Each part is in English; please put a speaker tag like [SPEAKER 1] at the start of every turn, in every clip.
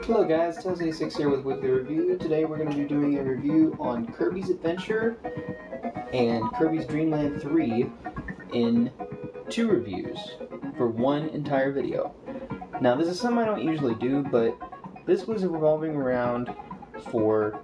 [SPEAKER 1] Hello guys, Tails86 here with Wii-kly Review. Today we're going to be doing a review on Kirby's Adventure and Kirby's Dreamland 3 in 2 reviews for one entire video. Now this is something I don't usually do, but this was revolving around for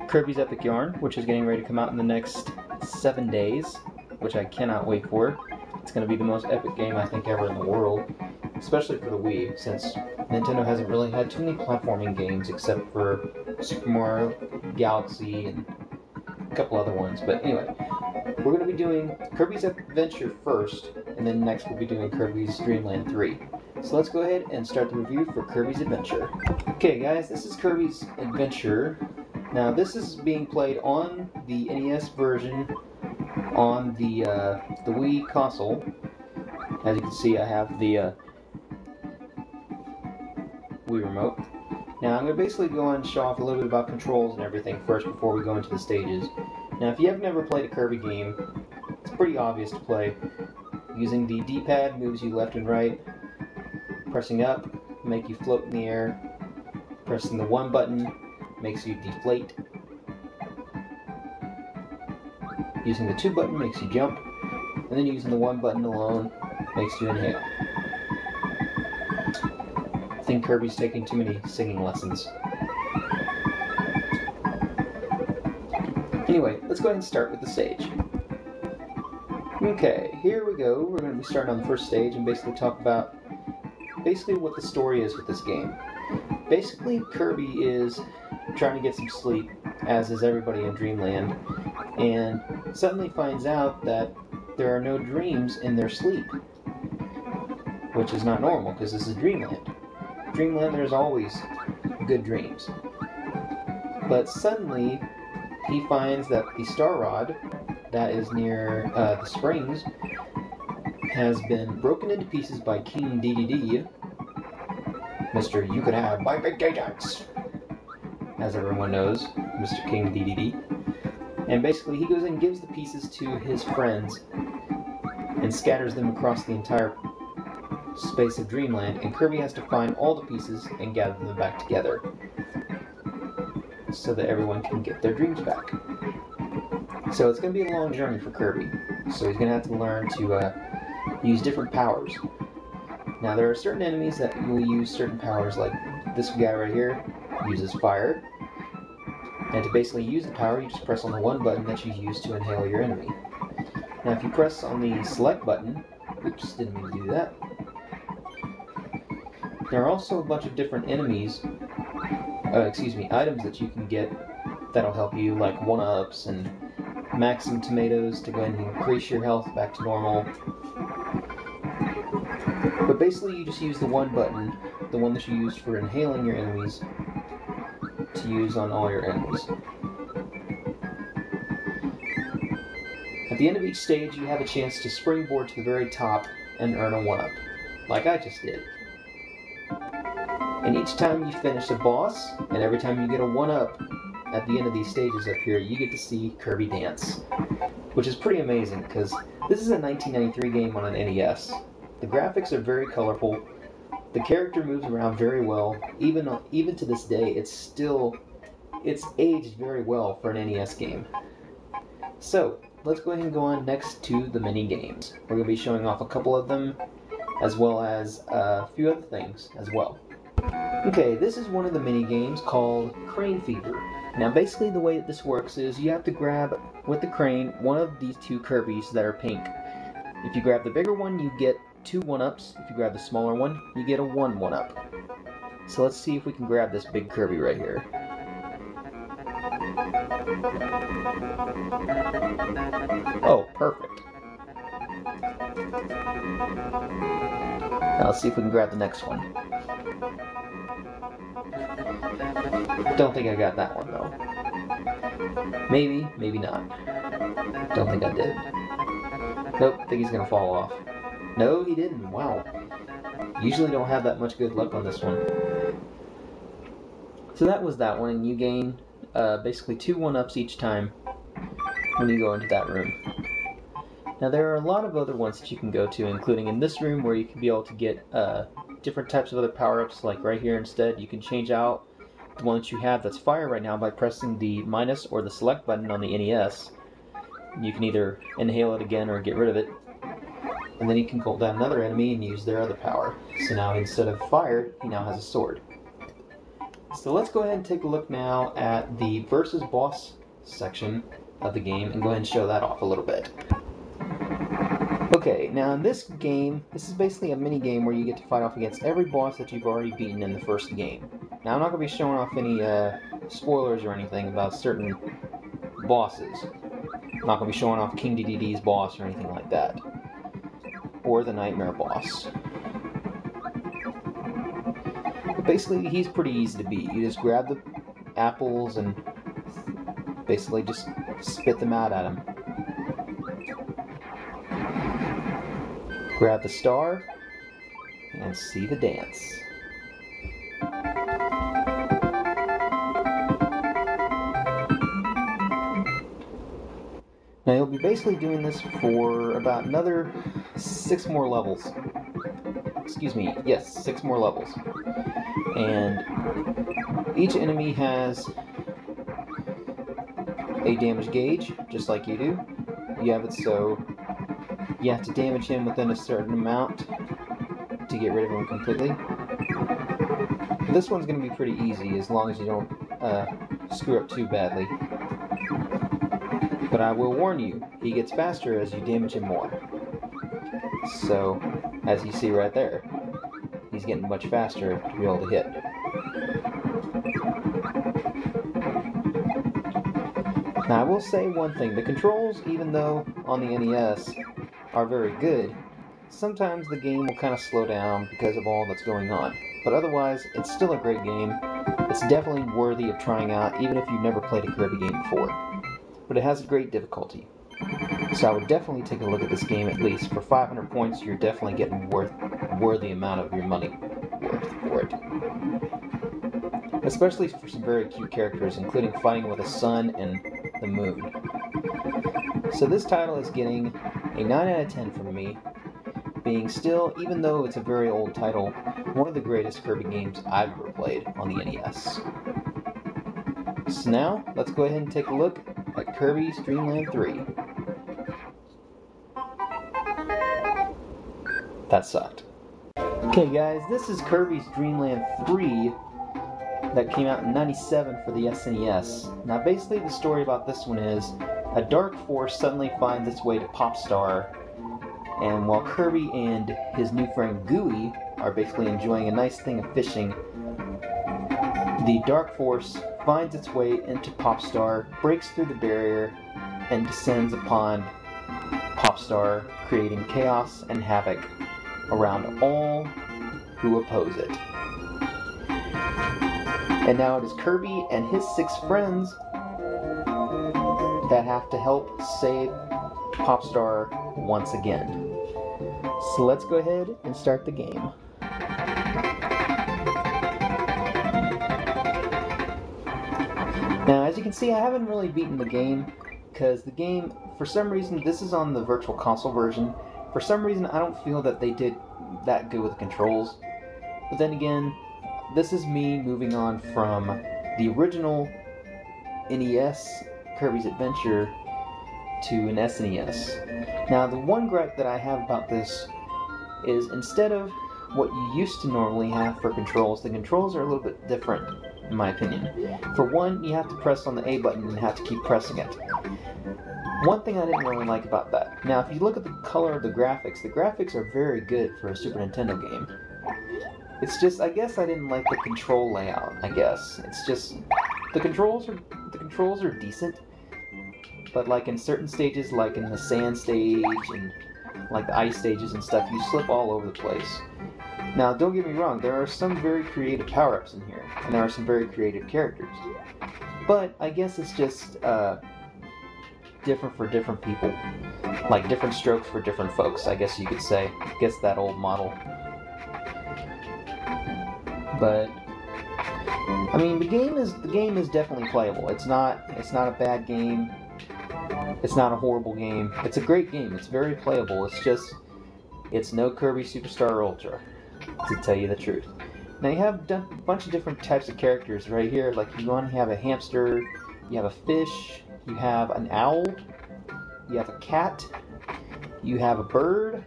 [SPEAKER 1] Kirby's Epic Yarn, which is getting ready to come out in the next 7 days, which I cannot wait for. It's going to be the most epic game I think ever in the world, especially for the Wii, since Nintendo hasn't really had too many platforming games except for Super Mario Galaxy and a couple other ones. But anyway, we're going to be doing Kirby's Adventure first, and then next we'll be doing Kirby's Dreamland 3. So let's go ahead and start the review for Kirby's Adventure. Okay guys, this is Kirby's Adventure. Now this is being played on the NES version on the Wii console. As you can see, I have the Wii remote. Now I'm going to basically go on and show off a little bit about controls and everything first before we go into the stages. Now if you have never played a Kirby game, it's pretty obvious to play. Using the D-pad moves you left and right. Pressing up make you float in the air. Pressing the 1 button makes you deflate. Using the 2 button makes you jump. And then using the 1 button alone makes you inhale. I think Kirby's taking too many singing lessons. Anyway, let's go ahead and start with the stage. Okay, here we go. We're going to be starting on the first stage and basically talk about what the story is with this game. Basically, Kirby is trying to get some sleep, as is everybody in Dreamland, and suddenly finds out that there are no dreams in their sleep, which is not normal because this is Dreamland. Dreamland, there's always good dreams. But suddenly, he finds that the Star Rod that is near the springs has been broken into pieces by King DDD, Mr. You Could Have My Big Dance, as everyone knows, Mr. King DDD. And basically, he goes and gives the pieces to his friends and scatters them across the entire space of Dreamland, and Kirby has to find all the pieces and gather them back together so that everyone can get their dreams back. So it's going to be a long journey for Kirby, so he's going to have to learn to use different powers. Now there are certain enemies that will use certain powers, like this guy right here uses fire, and to basically use the power you just press on the 1 button that you use to inhale your enemy. Now if you press on the select button, oops, didn't mean to do that. There are also a bunch of different items that you can get that'll help you, like 1-ups and maximum tomatoes to go ahead and increase your health back to normal. But basically you just use the 1 button, the one that you used for inhaling your enemies, to use on all your enemies. At the end of each stage you have a chance to springboard to the very top and earn a 1-up, like I just did. And each time you finish a boss, and every time you get a 1-up at the end of these stages up here, you get to see Kirby dance. Which is pretty amazing, because this is a 1993 game on an NES. The graphics are very colorful, the character moves around very well, even to this day, it's aged very well for an NES game. So, let's go ahead and go on next to the mini games. We're going to be showing off a couple of them, as well as a few other things as well. Okay, this is one of the mini games called Crane Fever. Now basically the way that this works is you have to grab, with the crane, one of these 2 Kirbys that are pink. If you grab the bigger one, you get 2 1-ups. If you grab the smaller one, you get a 1 1-up. So let's see if we can grab this big Kirby right here. Oh, perfect. Now let's see if we can grab the next one. Don't think I got that one though. Maybe, maybe not. Don't think I did. Nope, think he's gonna fall off. No, he didn't. Wow. Usually don't have that much good luck on this one. So that was that one, and you gain basically 2 1-ups each time when you go into that room. Now there are a lot of other ones that you can go to, including in this room where you can be able to get different types of other power-ups, like right here instead. You can change out the one that you have that's fire right now by pressing the minus or the select button on the NES. You can either inhale it again or get rid of it. And then he can call down another enemy and use their other power. So now instead of fire, he now has a sword. So let's go ahead and take a look now at the versus boss section of the game and go ahead and show that off a little bit. Okay, now in this game, this is basically a mini game where you get to fight off against every boss that you've already beaten in the first game. Now I'm not going to be showing off any spoilers or anything about certain bosses. I'm not going to be showing off King Dedede's boss or anything like that. Or the Nightmare boss. But basically, he's pretty easy to beat. You just grab the apples and basically just spit them out at him. Grab the star and see the dance. Now you'll be basically doing this for about another 6 more levels. Excuse me, yes, 6 more levels. And each enemy has a damage gauge, just like you do. You have it so you have to damage him within a certain amount to get rid of him completely. This one's going to be pretty easy as long as you don't screw up too badly. But I will warn you, he gets faster as you damage him more. So, as you see right there, he's getting much faster to be able to hit. Now I will say one thing, the controls, even though on the NES are very good, sometimes the game will kind of slow down because of all that's going on. But otherwise, it's still a great game. It's definitely worthy of trying out, even if you've never played a Kirby game before. But it has a great difficulty. So I would definitely take a look at this game at least. For 500 points, you're definitely getting worthy amount of your money worth for it. Especially for some very cute characters, including fighting with the sun and the moon. So this title is getting a 9 out of 10 from me, being still, even though it's a very old title, one of the greatest Kirby games I've ever played on the NES. So now, let's go ahead and take a look at Kirby's Dreamland 3. That sucked. Okay guys, this is Kirby's Dreamland 3 that came out in '97 for the SNES. Now basically the story about this one is a dark force suddenly finds its way to Popstar, and while Kirby and his new friend Gooey are basically enjoying a nice thing of fishing, the dark force finds its way into Popstar, breaks through the barrier, and descends upon Popstar, creating chaos and havoc around all who oppose it. And now it is Kirby and his 6 friends that have to help save Popstar once again. So let's go ahead and start the game. Now, as you can see, I haven't really beaten the game, because the game, for some reason, this is on the Virtual Console version. For some reason, I don't feel that they did that good with the controls. But then again, this is me moving on from the original NES Kirby's Adventure to an SNES. Now, the one gripe that I have about this is instead of what you used to normally have for controls, the controls are a little bit different, in my opinion. For one, you have to press on the A button and have to keep pressing it. One thing I didn't really like about that. Now, if you look at the color of the graphics are very good for a Super Nintendo game. It's just, I guess I didn't like the control layout, I guess. It's just, the controls are decent, but like in certain stages, like in the sand stage and like the ice stages and stuff, you slip all over the place. Now, don't get me wrong, there are some very creative power-ups in here, and there are some very creative characters. But I guess it's just different for different people. Like different strokes for different folks, I guess you could say. I guess that old model. But I mean, the game is definitely playable. It's not a bad game. It's not a horrible game. It's a great game. It's very playable. It's just, it's no Kirby Superstar Ultra. to tell you the truth. Now you have a bunch of different types of characters right here. Like you have a hamster, you have a fish, you have an owl, you have a cat, you have a bird,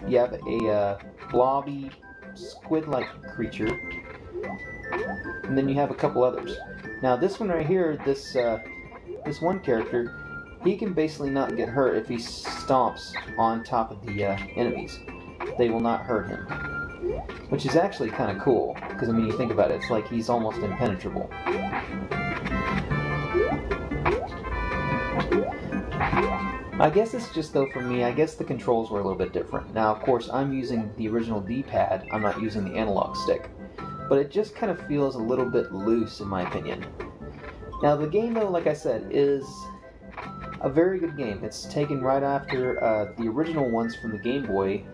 [SPEAKER 1] you have a blobby squid-like creature, and then you have a couple others. Now this one right here, this one character, he can basically not get hurt if he stomps on top of the enemies. They will not hurt him, which is actually kind of cool, because I mean, you think about it, it's like he's almost impenetrable. I guess it's just, though, for me, I guess the controls were a little bit different. Now, of course, I'm using the original D-pad, I'm not using the analog stick, but it just kind of feels a little bit loose, in my opinion. Now, the game, though, like I said, is a very good game. It's taken right after the original ones from the Game Boy.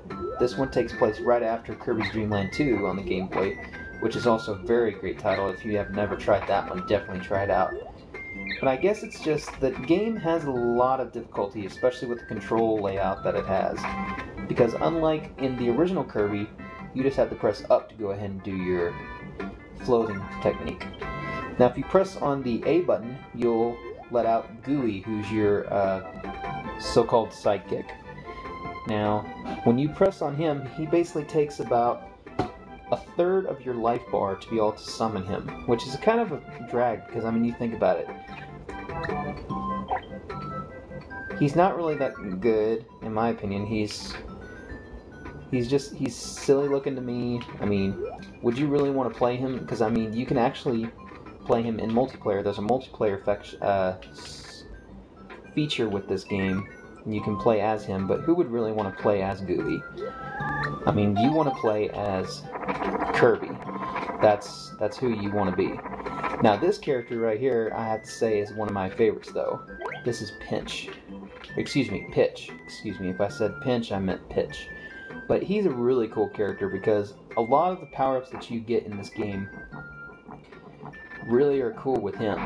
[SPEAKER 1] This one takes place right after Kirby's Dreamland 2 on the Game Boy, which is also a very great title. If you have never tried that one, definitely try it out. But I guess it's just that the game has a lot of difficulty, especially with the control layout that it has. Because unlike in the original Kirby, you just have to press up to go ahead and do your floating technique. Now if you press on the A button, you'll let out Gooey, who's your so-called sidekick. Now, when you press on him, he basically takes about a third of your life bar to be able to summon him, which is kind of a drag, because I mean, you think about it. He's not really that good, in my opinion. He's silly looking to me. I mean, would you really want to play him? Because I mean, you can actually play him in multiplayer. There's a multiplayer feature with this game. You can play as him, but who would really want to play as Gooey? I mean, you want to play as Kirby. That's who you want to be. Now, this character right here, I have to say, is one of my favorites, though. This is Pitch. Excuse me. If I said Pinch, I meant Pitch. But he's a really cool character because a lot of the power-ups that you get in this game really are cool with him.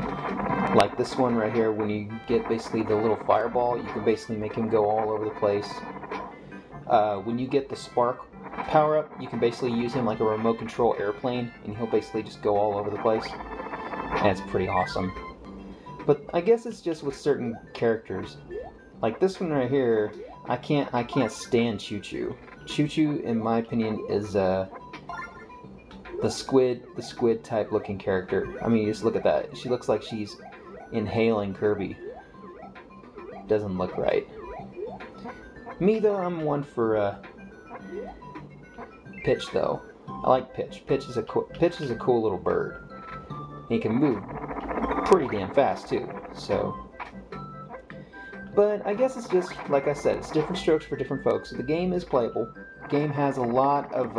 [SPEAKER 1] Like this one right here, when you get basically the little fireball, you can basically make him go all over the place. When you get the spark power-up, you can basically use him like a remote control airplane, and he'll basically just go all over the place. And it's pretty awesome. But I guess it's just with certain characters. Like this one right here, I can't stand Choo Choo. Choo Choo, in my opinion, is the squid type looking character. I mean, just look at that. She looks like she's inhaling Kirby. Doesn't look right. Me though, I'm one for Pitch though. I like Pitch. Pitch is a cool little bird. He can move pretty damn fast too. So, but I guess it's just like I said. It's different strokes for different folks. The game is playable. The game has a lot of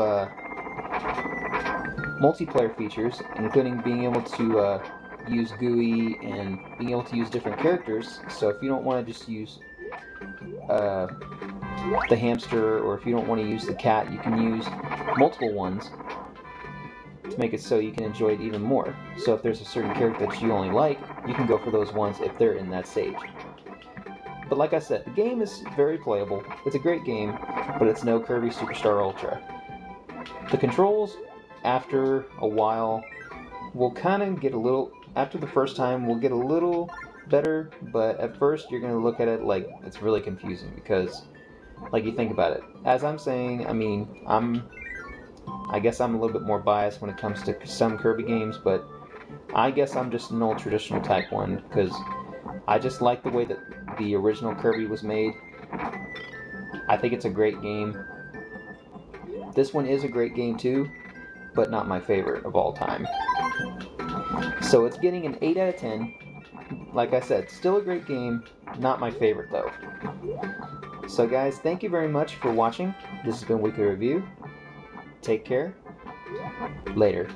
[SPEAKER 1] multiplayer features, including being able to use Gooey and being able to use different characters. So if you don't want to just use the hamster, or if you don't want to use the cat, you can use multiple ones to make it so you can enjoy it even more. So if there's a certain character that you only like, you can go for those ones if they're in that stage. But like I said, the game is very playable. It's a great game, but it's no Kirby Superstar Ultra. The controls, after a while, will kind of get a little, after the first time, will get a little better, but at first you're going to look at it like it's really confusing because, like, you think about it. As I'm saying, I mean, I guess I'm a little bit more biased when it comes to some Kirby games, but I guess I'm just an old traditional type one because I just like the way that the original Kirby was made. I think it's a great game. This one is a great game too, but not my favorite of all time. So it's getting an 8 out of 10. Like I said, still a great game, not my favorite though. So guys, thank you very much for watching. This has been Wii-kly Review. Take care. Later.